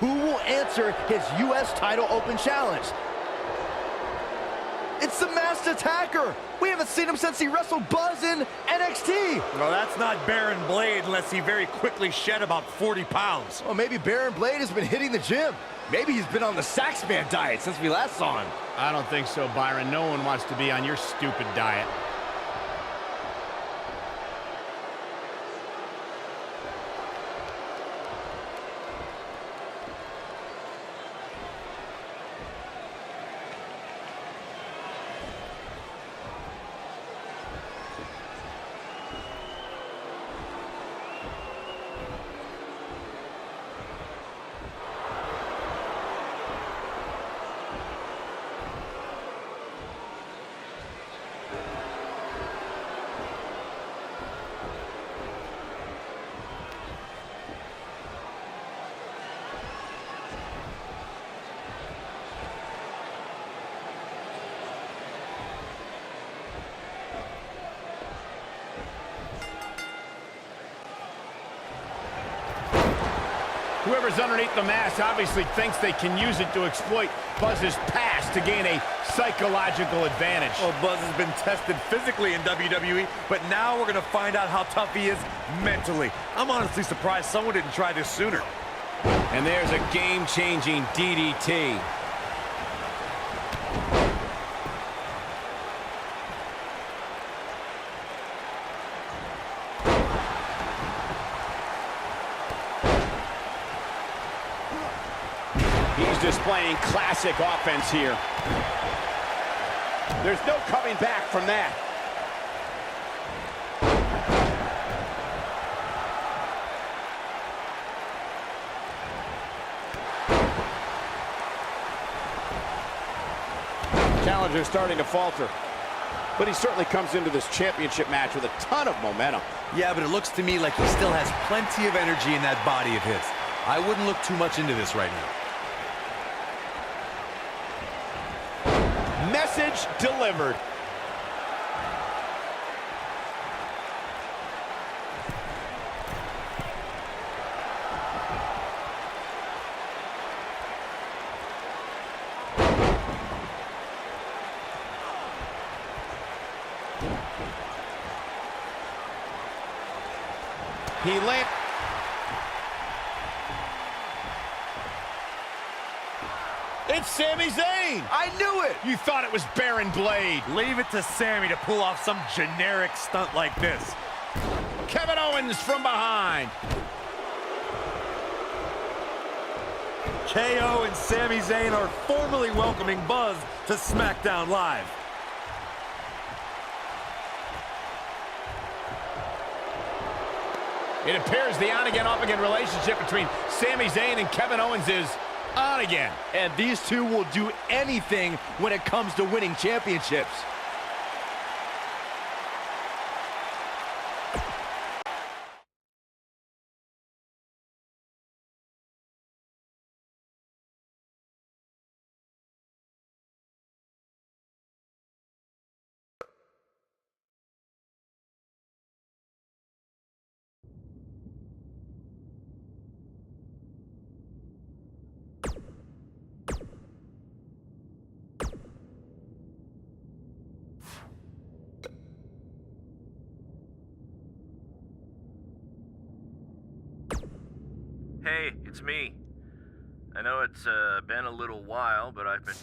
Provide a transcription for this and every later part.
who will answer his U.S. title open challenge. It's the Masked Attacker. We haven't seen him since he wrestled Buzz in NXT. Well, that's not Baron Blade unless he very quickly shed about 40 pounds. Well, maybe Baron Blade has been hitting the gym. Maybe he's been on the Saxman diet since we last saw him. I don't think so, Byron. No one wants to be on your stupid diet. Whoever's underneath the mask obviously thinks they can use it to exploit Buzz's past to gain a psychological advantage. Well, Buzz has been tested physically in WWE, but now we're going to find out how tough he is mentally. I'm honestly surprised someone didn't try this sooner. And there's a game-changing DDT. He's displaying classic offense here. There's no coming back from that. Challenger's starting to falter, but he certainly comes into this championship match with a ton of momentum. Yeah, but it looks to me like he still has plenty of energy in that body of his. I wouldn't look too much into this right now. Message delivered. He landed. It's Sami Zayn! I knew it! You thought it was Baron Blade. Leave it to Sammy to pull off some generic stunt like this. Kevin Owens from behind. KO and Sami Zayn are formally welcoming Buzz to SmackDown Live. It appears the on-again, off-again relationship between Sami Zayn and Kevin Owens is on again. And these two will do anything when it comes to winning championships. Hey, it's me. I know it's been a little while, but I've been...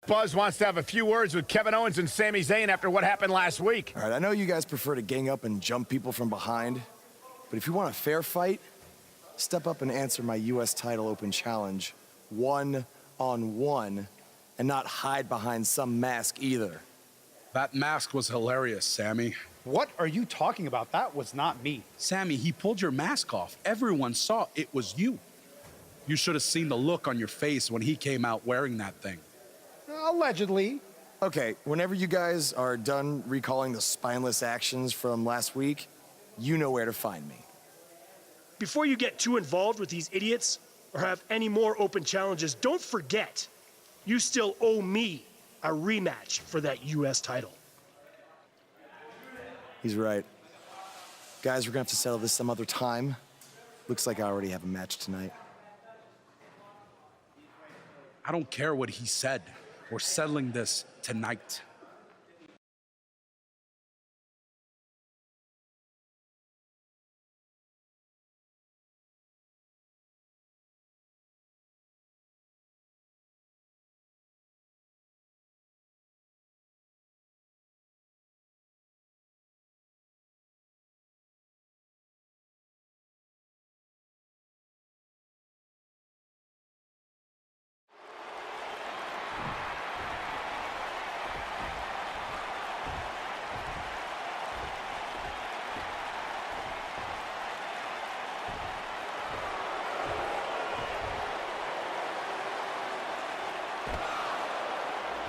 Buzz wants to have a few words with Kevin Owens and Sami Zayn after what happened last week. All right, I know you guys prefer to gang up and jump people from behind, but if you want a fair fight, step up and answer my U.S. title open challenge one-on-one and not hide behind some mask either. That mask was hilarious, Sammy. What are you talking about? That was not me. Sammy, he pulled your mask off. Everyone saw it was you. You should have seen the look on your face when he came out wearing that thing. Allegedly. Okay, whenever you guys are done recalling the spineless actions from last week, you know where to find me. Before you get too involved with these idiots or have any more open challenges, don't forget, you still owe me a rematch for that U.S. title. He's right. Guys, we're gonna have to settle this some other time. Looks like I already have a match tonight. I don't care what he said. We're settling this tonight.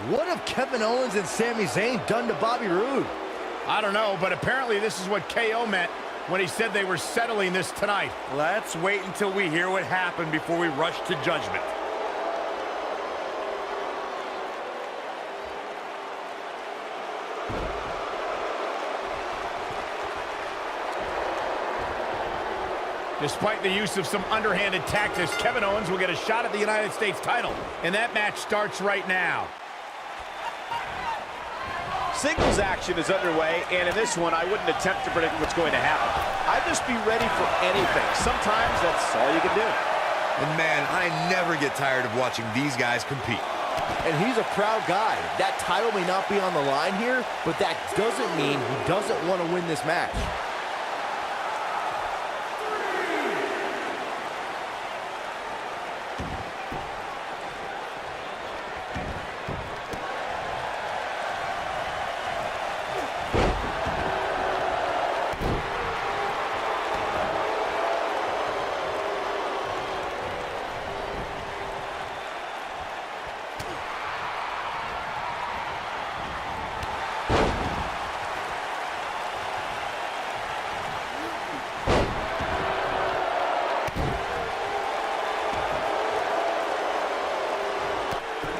What have Kevin Owens and Sami Zayn done to Bobby Roode? I don't know, but apparently this is what KO meant when he said they were settling this tonight. Let's wait until we hear what happened before we rush to judgment. Despite the use of some underhanded tactics, Kevin Owens will get a shot at the United States title, and that match starts right now. Singles action is underway, and in this one, I wouldn't attempt to predict what's going to happen. I'd just be ready for anything. Sometimes that's all you can do. And man, I never get tired of watching these guys compete. And he's a proud guy. That title may not be on the line here, but that doesn't mean he doesn't want to win this match.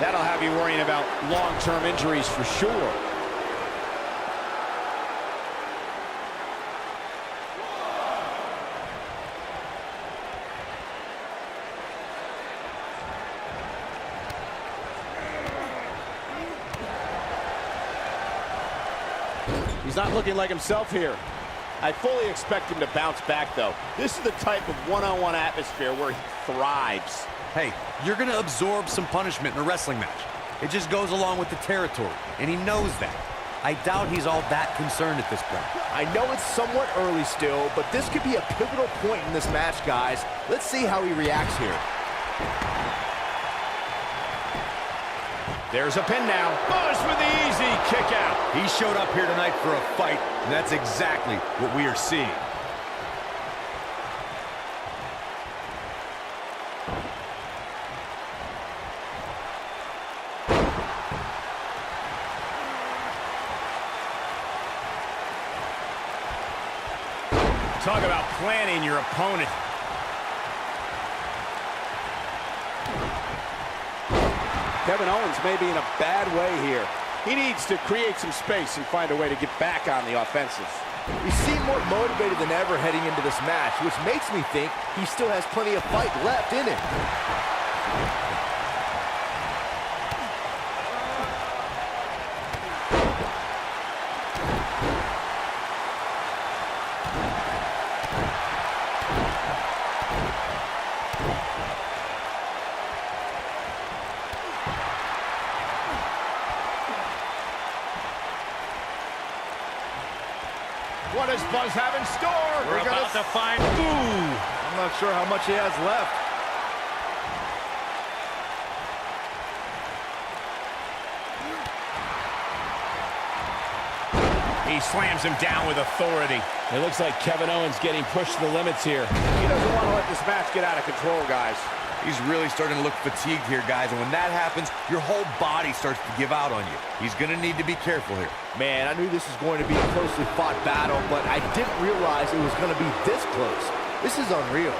That'll have you worrying about long-term injuries for sure. He's not looking like himself here. I fully expect him to bounce back, though. This is the type of one-on-one atmosphere where he thrives. Hey, you're gonna absorb some punishment in a wrestling match. It just goes along with the territory, and he knows that. I doubt he's all that concerned at this point. I know it's somewhat early still, but this could be a pivotal point in this match, guys. Let's see how he reacts here. There's a pin now. Buzz with the easy kick out. He showed up here tonight for a fight, and that's exactly what we are seeing. Talk about planning your opponent. Kevin Owens may be in a bad way here. He needs to create some space and find a way to get back on the offensive. He seemed more motivated than ever heading into this match, which makes me think he still has plenty of fight left in him. What does Buzz have in store? We're about to find... Ooh, I'm not sure how much he has left. He slams him down with authority. It looks like Kevin Owens getting pushed to the limits here. He doesn't want to let this match get out of control, guys. He's really starting to look fatigued here, guys, and when that happens, your whole body starts to give out on you. He's going to need to be careful here. Man, I knew this was going to be a closely fought battle, but I didn't realize it was going to be this close. This is unreal.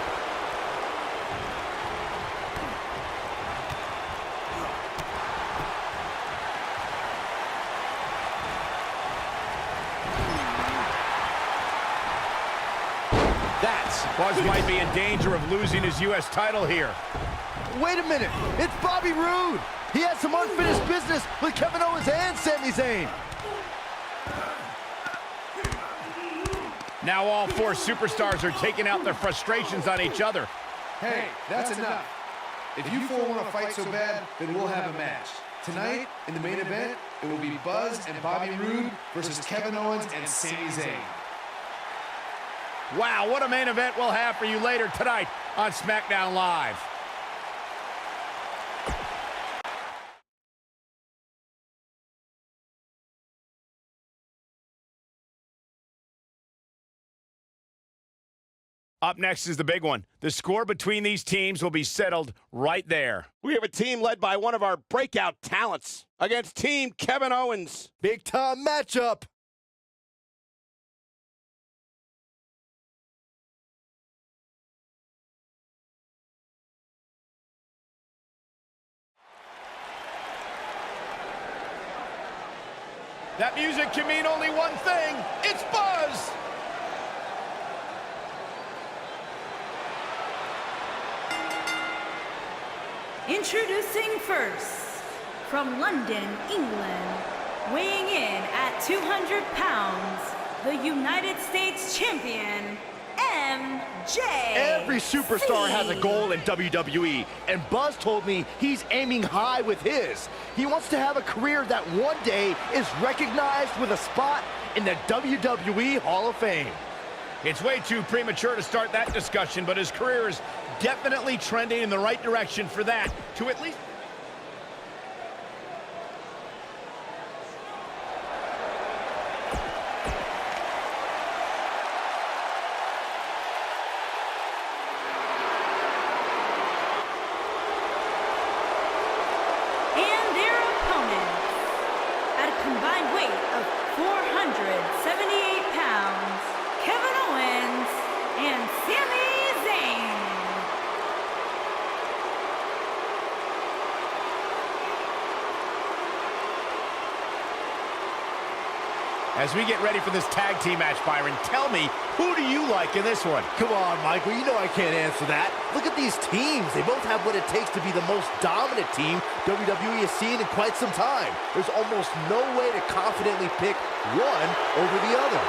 Buzz might be in danger of losing his U.S. title here. Wait a minute, it's Bobby Roode. He has some unfinished business with Kevin Owens and Sami Zayn. Now all four superstars are taking out their frustrations on each other. Hey, that's enough. If you four want to fight so bad, then we'll have a match. Tonight, in the main event, it will be Buzz and Bobby Roode versus Kevin Owens and Sami Zayn. Wow, what a main event we'll have for you later tonight on SmackDown Live. Up next is the big one. The score between these teams will be settled right there. We have a team led by one of our breakout talents against Team Kevin Owens. Big time matchup. That music can mean only one thing. It's Buzz! Introducing first, from London, England, weighing in at 200 pounds, the United States Champion, MJ. Every superstar has a goal in WWE, and Buzz told me he's aiming high with his. He wants to have a career that one day is recognized with a spot in the WWE Hall of Fame. It's way too premature to start that discussion, but his career is definitely trending in the right direction for that, to at least... And their opponents, at a combined weight of 478 pounds, Kevin Owens and Sami Zayn. As we get ready for this tag team match, Byron, tell me, who do you like in this one? Come on, Michael, you know I can't answer that. Look at these teams. They both have what it takes to be the most dominant team WWE has seen in quite some time. There's almost no way to confidently pick one over the other.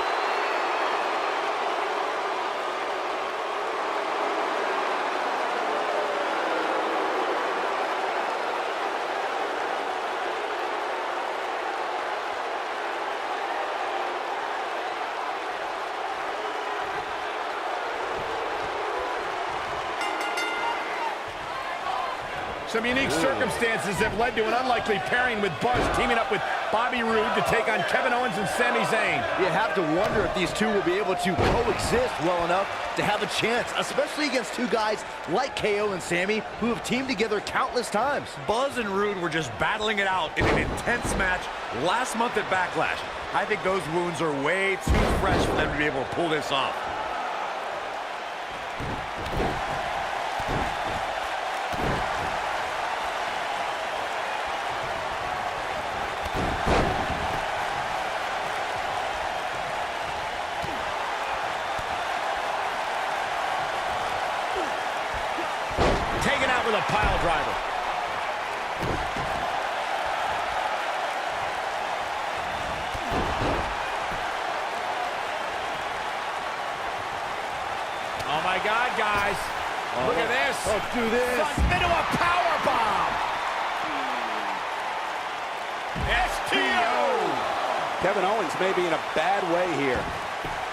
Some unique circumstances have led to an unlikely pairing with Buzz teaming up with Bobby Roode to take on Kevin Owens and Sami Zayn. You have to wonder if these two will be able to coexist well enough to have a chance, especially against two guys like KO and Sami, who have teamed together countless times. Buzz and Roode were just battling it out in an intense match last month at Backlash. I think those wounds are way too fresh for them to be able to pull this off. Taken out with a pile driver. Oh my God, guys. Look at this. Let's do this. Suns into a power bomb. STO. Kevin Owens may be in a bad way here.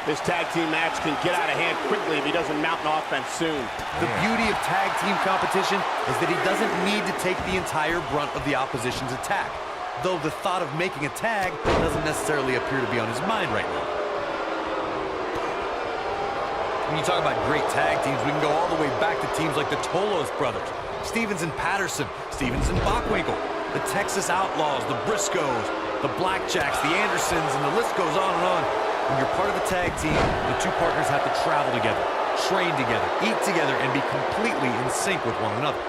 This tag team match can get out of hand quickly if he doesn't mount an offense soon. The beauty of tag team competition is that he doesn't need to take the entire brunt of the opposition's attack. though the thought of making a tag doesn't necessarily appear to be on his mind right now. When you talk about great tag teams, we can go all the way back to teams like the Tolos brothers, Stevens and Patterson, Stevens and Bockwinkel, the Texas Outlaws, the Briscoes, the Blackjacks, the Andersons, and the list goes on and on. When you're part of a tag team, the two partners have to travel together, train together, eat together, and be completely in sync with one another.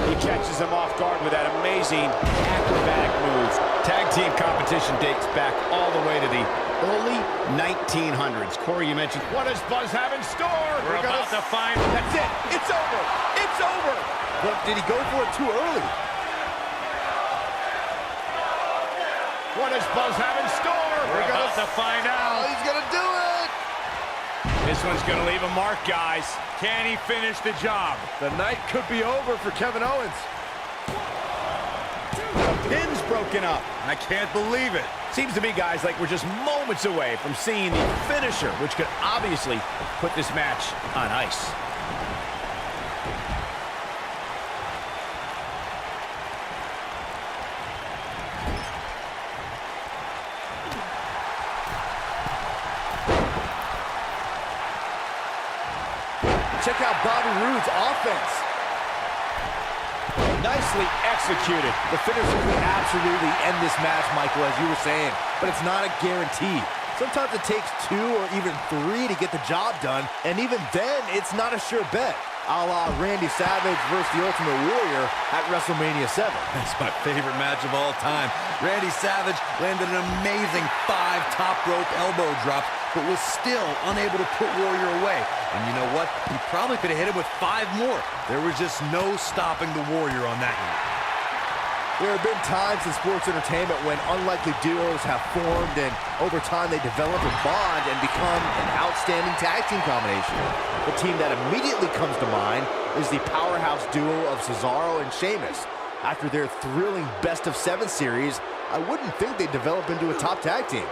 He catches him off guard with that amazing acrobatic move. Tag team competition dates back all the way to the early 1900s. Corey, you mentioned, what does Buzz have in store? We're about to find... That's it. It's over. It's over. But did he go for it too early? What does Buzz have in store? We're about to find out. Oh, he's going to do it. This one's going to leave a mark, guys. Can he finish the job? The night could be over for Kevin Owens. The pin's broken up. I can't believe it. Seems to me, guys, like we're just moments away from seeing the finisher, which could obviously put this match on ice. Check out Bobby Roode's offense. Nicely executed. The finisher could absolutely end this match, Michael, as you were saying, but it's not a guarantee. Sometimes it takes 2 or even 3 to get the job done, and even then, it's not a sure bet. A la Randy Savage versus the Ultimate Warrior at WrestleMania 7. That's my favorite match of all time. Randy Savage landed an amazing 5 top rope elbow drops, but was still unable to put Warrior away. And you know what? He probably could have hit him with 5 more. There was just no stopping the Warrior on that one. There have been times in sports entertainment when unlikely duos have formed, and over time they develop a bond and become an outstanding tag team combination. The team that immediately comes to mind is the powerhouse duo of Cesaro and Sheamus. After their thrilling best-of-7 series, I wouldn't think they'd develop into a top tag team.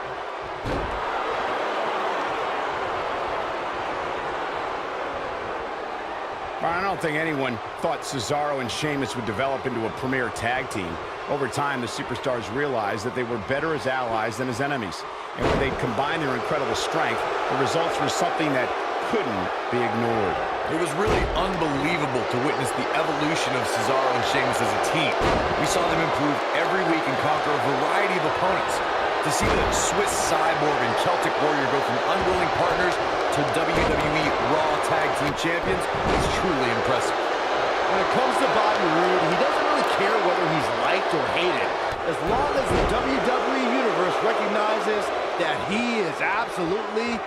I don't think anyone thought Cesaro and Sheamus would develop into a premier tag team. Over time, the superstars realized that they were better as allies than as enemies. And when they combined their incredible strength, the results were something that couldn't be ignored. It was really unbelievable to witness the evolution of Cesaro and Sheamus as a team. We saw them improve every week and conquer a variety of opponents. To see the Swiss Cyborg and Celtic Warrior go from unwilling partners to WWE Raw Tag Team Champions is truly impressive. When it comes to Bobby Roode, he doesn't really care whether he's liked or hated, as long as the WWE Universe recognizes that he is absolutely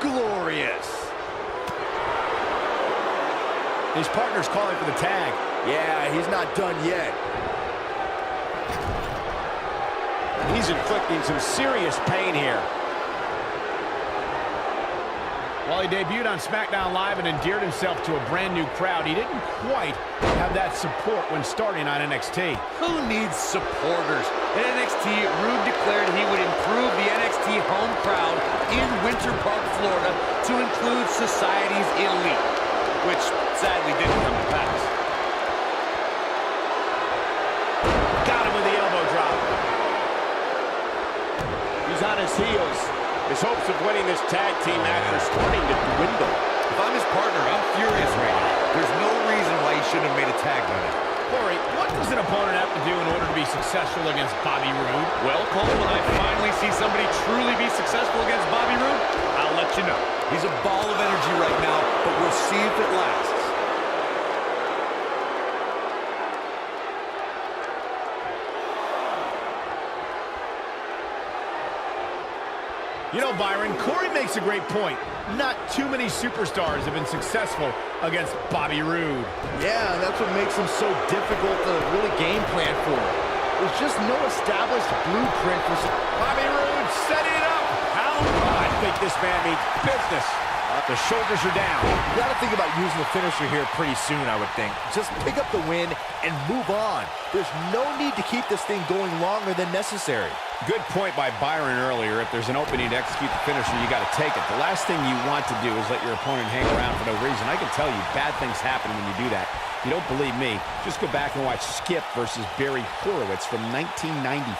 glorious. His partner's calling for the tag. Yeah, he's not done yet. He's inflicting some serious pain here. While he debuted on SmackDown Live and endeared himself to a brand new crowd, he didn't quite have that support when starting on NXT. Who needs supporters? In NXT, Roode declared he would improve the NXT home crowd in Winter Park, Florida to include society's elite, which sadly didn't come to pass. Got him with the elbow drop. He's on his heels. His hopes of winning this tag team match are starting to dwindle. If I'm his partner, I'm furious right now. There's no reason why he shouldn't have made a tag on it. Corey, what does an opponent have to do in order to be successful against Bobby Roode? Well, Cole, when I finally see somebody truly be successful against Bobby Roode, I'll let you know. He's a ball of energy right now, but we'll see if it lasts. You know, Byron, Corey makes a great point. Not too many superstars have been successful against Bobby Roode. Yeah, that's what makes him so difficult to really game plan for. There's just no established blueprint for... Bobby Roode setting it up. How? I think this man means business. The shoulders are down. You got to think about using the finisher here pretty soon, I would think. Just pick up the win and move on. There's no need to keep this thing going longer than necessary. Good point by Byron earlier. If there's an opening to execute the finisher, you got to take it. The last thing you want to do is let your opponent hang around for no reason. I can tell you bad things happen when you do that. You don't believe me? Just go back and watch Skip versus Barry Horowitz from 1995.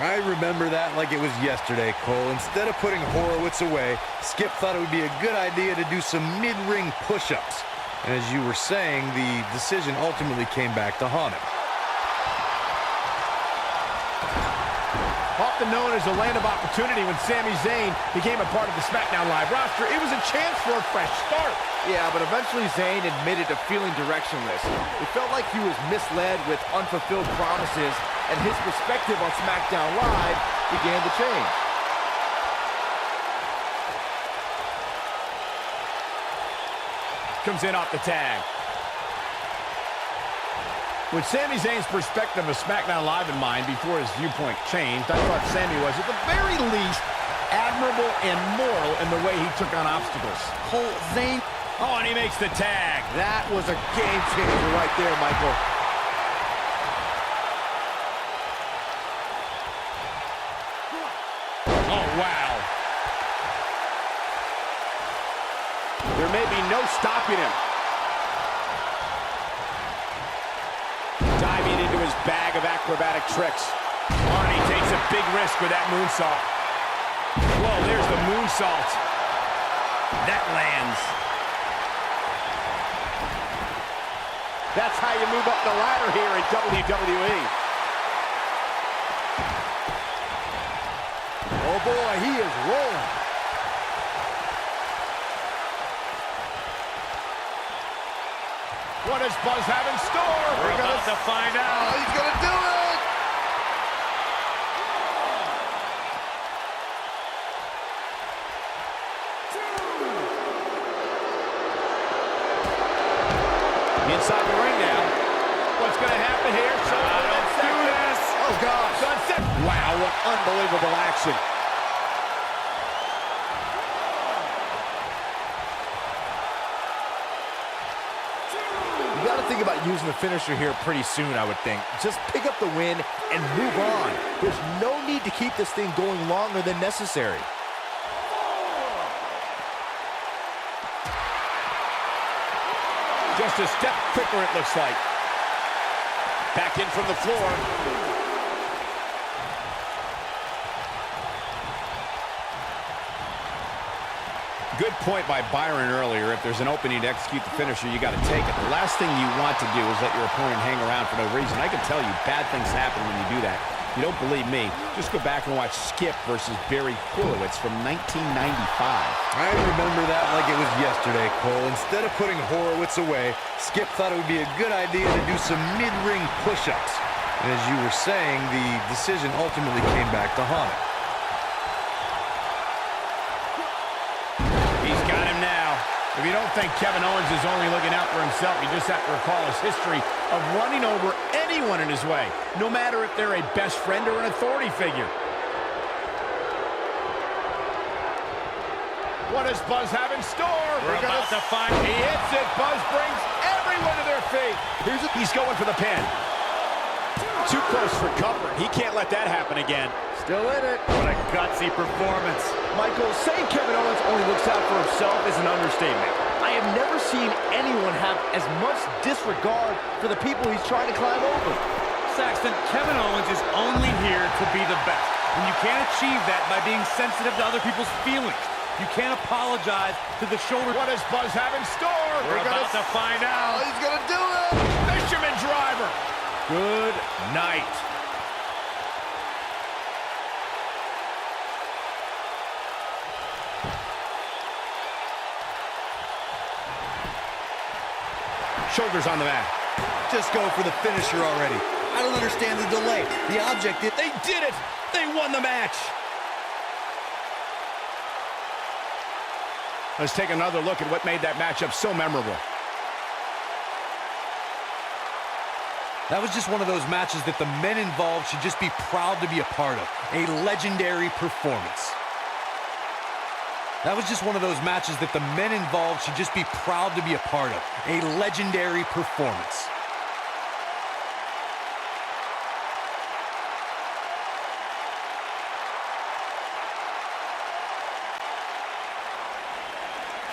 I remember that like it was yesterday, Cole. Instead of putting Horowitz away, Skip thought it would be a good idea to do some mid-ring push-ups. And as you were saying, the decision ultimately came back to haunt him. Often known as a land of opportunity, when Sami Zayn became a part of the SmackDown Live roster, it was a chance for a fresh start. Yeah, but eventually Zayn admitted to feeling directionless. It felt like he was misled with unfulfilled promises, and his perspective on SmackDown Live began to change. Comes in off the tag. With Sami Zayn's perspective of SmackDown Live in mind before his viewpoint changed, I thought Sami was, at the very least, admirable and moral in the way he took on obstacles. Cole, Zayn... Oh, and he makes the tag. That was a game changer right there, Michael. Oh, wow. There may be no stopping him. Diving into his bag of acrobatic tricks. Arnie takes a big risk with that moonsault. Whoa, there's the moonsault. That lands. That's how you move up the ladder here in WWE. Oh boy, he is rolling. What does Buzz have in store? We're about to find out. Oh, he's gonna do it! Inside the ring now. What's going to happen here? Let's do this. Oh, gosh. Sunset. Wow, what unbelievable action. You got to think about using the finisher here pretty soon, I would think. Just pick up the win and move on. There's no need to keep this thing going longer than necessary. Just a step quicker, it looks like. Back in from the floor. Good point by Byron earlier. If there's an opening to execute the finisher, you got to take it. The last thing you want to do is let your opponent hang around for no reason. I can tell you, bad things happen when you do that. You don't believe me? Just go back and watch Skip versus Barry Horowitz from 1995. I remember that like it was yesterday, Cole. Instead of putting Horowitz away, Skip thought it would be a good idea to do some mid-ring push-ups. And as you were saying, the decision ultimately came back to haunt him. He's got him now. If you don't think Kevin Owens is only looking out for himself, you just have to recall his history of running over anyone in his way, no matter if they're a best friend or an authority figure. What does Buzz have in store? We're about to find... He hits it. Buzz brings everyone to their feet. He's going for the pin. Too close for comfort. He can't let that happen again. Still in it. What a gutsy performance. Michael, saying Kevin Owens only looks out for himself is an understatement. I have never seen anyone have as much disregard for the people he's trying to climb over. Saxton, Kevin Owens is only here to be the best. And you can't achieve that by being sensitive to other people's feelings. You can't apologize to the shoulder. What does Buzz have in store? We're about to find out. Oh, he's gonna do it! Fisherman driver. Good night. Shoulders on the mat. Just go for the finisher already. I don't understand the delay. The object is... They did it! They won the match! Let's take another look at what made that matchup so memorable. That was just one of those matches that the men involved should just be proud to be a part of. A legendary performance. That was just one of those matches that the men involved should just be proud to be a part of. A legendary performance.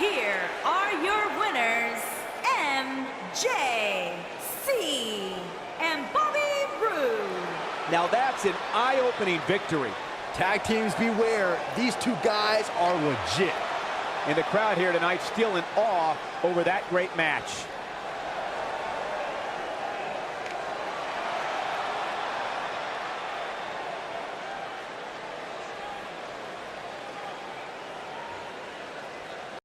Here are your winners, MJCMATSELL MJC and Bobby Roode. Now that's an eye-opening victory. Tag teams beware, these two guys are legit. And the crowd here tonight still in awe over that great match.